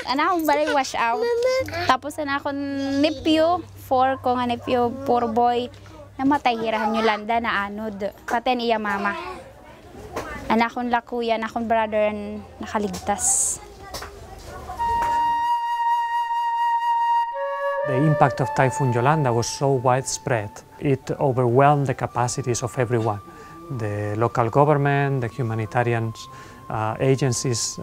Ana balik wash out. Tapos ana akong nephew, 4 ko nga nephew, 4 boy. Namatay hirahan yung landa na anod. Paten iya mama. Ana akong lakuya, ana akong brother nakaligtas. The impact of Typhoon Yolanda was so widespread, it overwhelmed the capacities of everyone. The local government, the humanitarian agencies,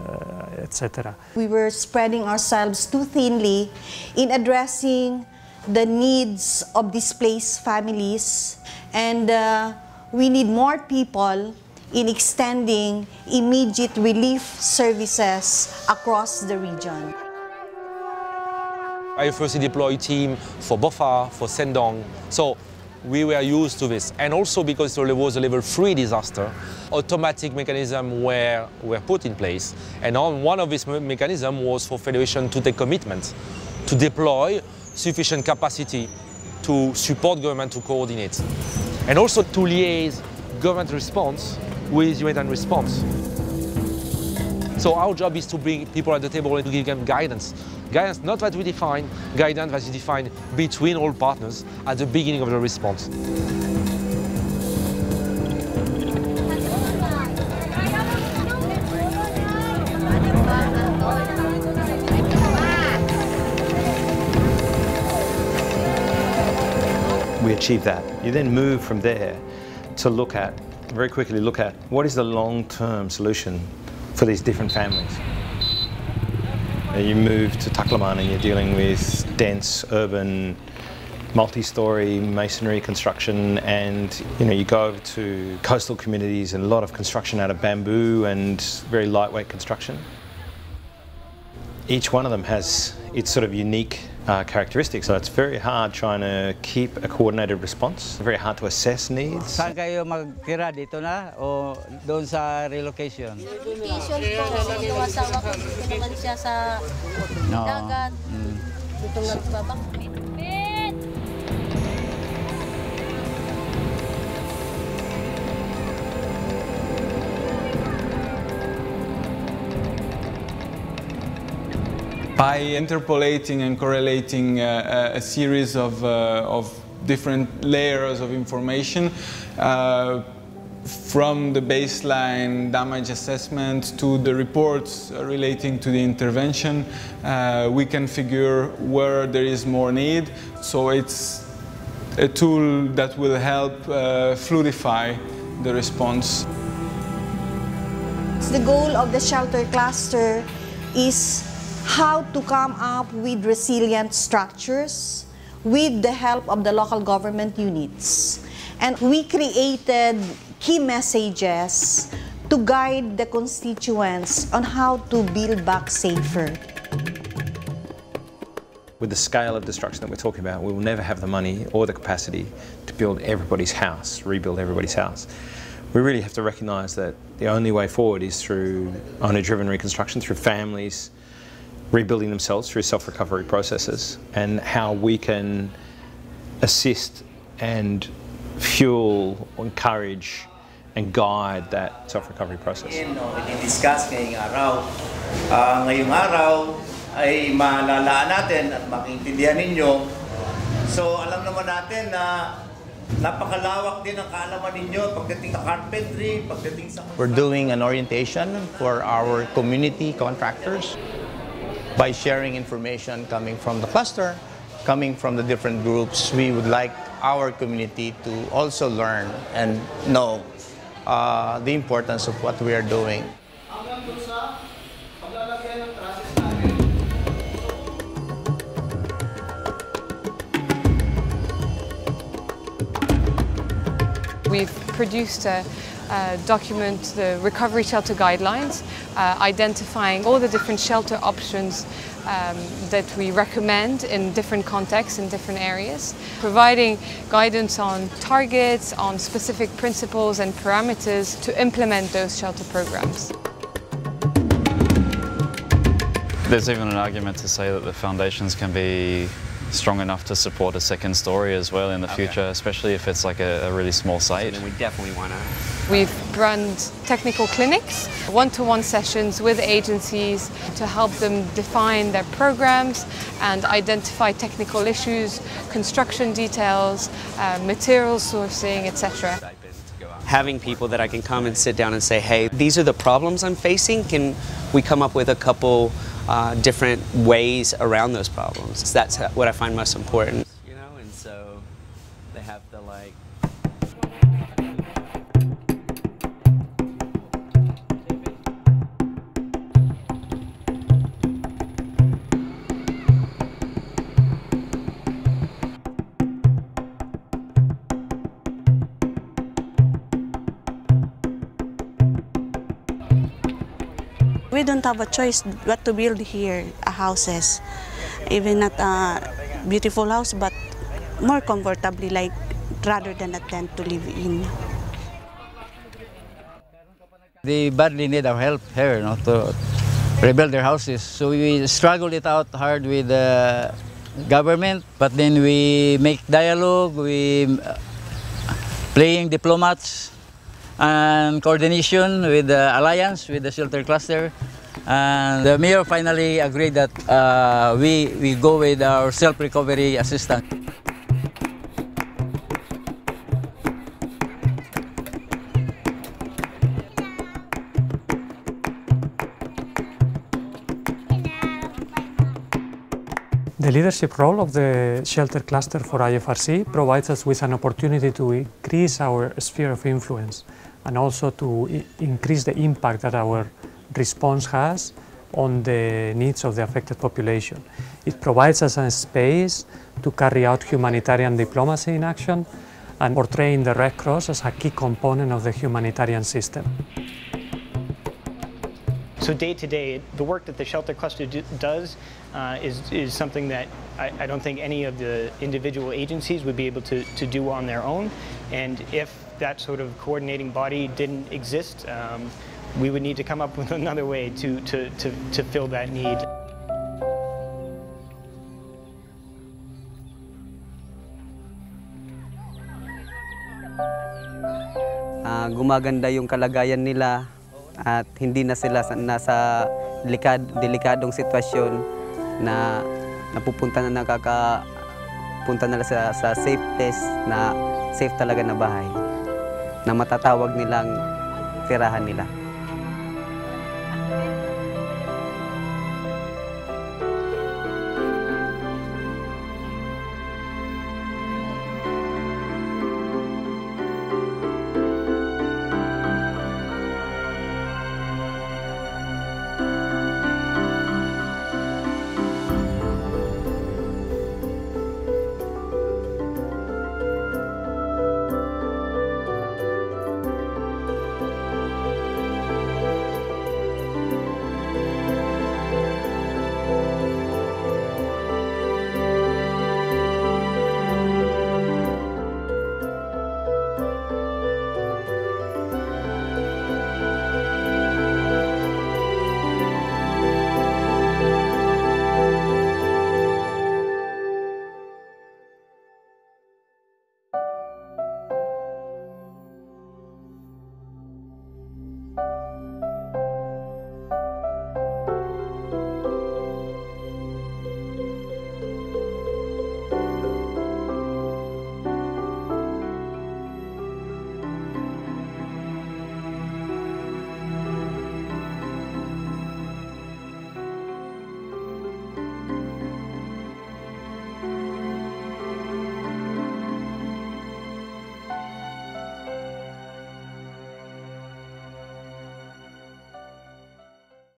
etc. We were spreading ourselves too thinly in addressing the needs of displaced families, and we need more people in extending immediate relief services across the region. I first deployed team for Bofa, for Sendong, so we were used to this. And also because there was a level 3 disaster, automatic mechanisms were put in place. And one of these mechanisms was for Federation to take commitment, to deploy sufficient capacity to support government to coordinate. And also to liaise government response with humanitarian response. So our job is to bring people at the table and to give them guidance. Guidance not that we define, guidance that is defined between all partners at the beginning of the response. We achieve that. You then move from there to very quickly look at what is the long-term solution for these different families. You move to Tacloban and you're dealing with dense, urban, multi-storey masonry construction, and you go over to coastal communities and a lot of construction out of bamboo and very lightweight construction. Each one of them has its sort of unique characteristics, so it's very hard trying to keep a coordinated response, very hard to assess needs. Saan kayo magtira? Dito na o doon sa relocation? Relocation po. Yung asawa ko, naman siya sa dagat. Dito nagbabak. By interpolating and correlating a series of different layers of information from the baseline damage assessment to the reports relating to the intervention, we can figure where there is more need. So it's a tool that will help fluidify the response. The goal of the shelter cluster is how to come up with resilient structures with the help of the local government units. And we created key messages to guide the constituents on how to build back safer. With the scale of destruction that we're talking about, we will never have the money or the capacity to build everybody's house, rebuild everybody's house. We really have to recognise that the only way forward is through owner-driven reconstruction, through families rebuilding themselves through self-recovery processes, and how we can assist and fuel, encourage and guide that self-recovery process. I-discuss ngayong araw. Ngayong araw ay malalaan natin at makiintindihan ninyo. So alam naman natin na napakalawak din ang kaalaman ninyo pagdating sa carpentry, pagdating sa... We're doing an orientation for our community contractors by sharing information coming from the cluster, coming from the different groups. We would like our community to also learn and know the importance of what we are doing. We've produced a document, the recovery shelter guidelines, identifying all the different shelter options that we recommend in different contexts, in different areas, providing guidance on targets, on specific principles and parameters to implement those shelter programs. There's even an argument to say that the foundations can be strong enough to support a second story as well in the future, especially if it's like a really small site. So then we definitely want to We've run technical clinics, one-to-one sessions with agencies to help them define their programs and identify technical issues, construction details, material sourcing, etc. Having people that I can come and sit down and say, hey, these are the problems I'm facing. Can we come up with a couple different ways around those problems? That's what I find most important. You know, and so they have to like... We don't have a choice what to build here, houses. Even not a beautiful house, but more comfortably, like rather than a tent to live in. They badly need our help here, to rebuild their houses. So we struggled it out hard with the government, but then we make dialogue, we playing diplomats, and coordination with the alliance, with the shelter cluster. And the mayor finally agreed that we go with our self-recovery assistance. The leadership role of the shelter cluster for IFRC provides us with an opportunity to increase our sphere of influence and also to increase the impact that our response has on the needs of the affected population. It provides us a space to carry out humanitarian diplomacy in action and portraying the Red Cross as a key component of the humanitarian system. So day to day, the work that the shelter cluster does is something that I don't think any of the individual agencies would be able to do on their own. And if that sort of coordinating body didn't exist, we would need to come up with another way to fill that need. Gumaganda yung kalagayan nila at hindi na sila nasa delikadong sitwasyon na napupunta na nakakapunta nila sa safe place na safe talaga na bahay na matatawag nilang tirahan nila.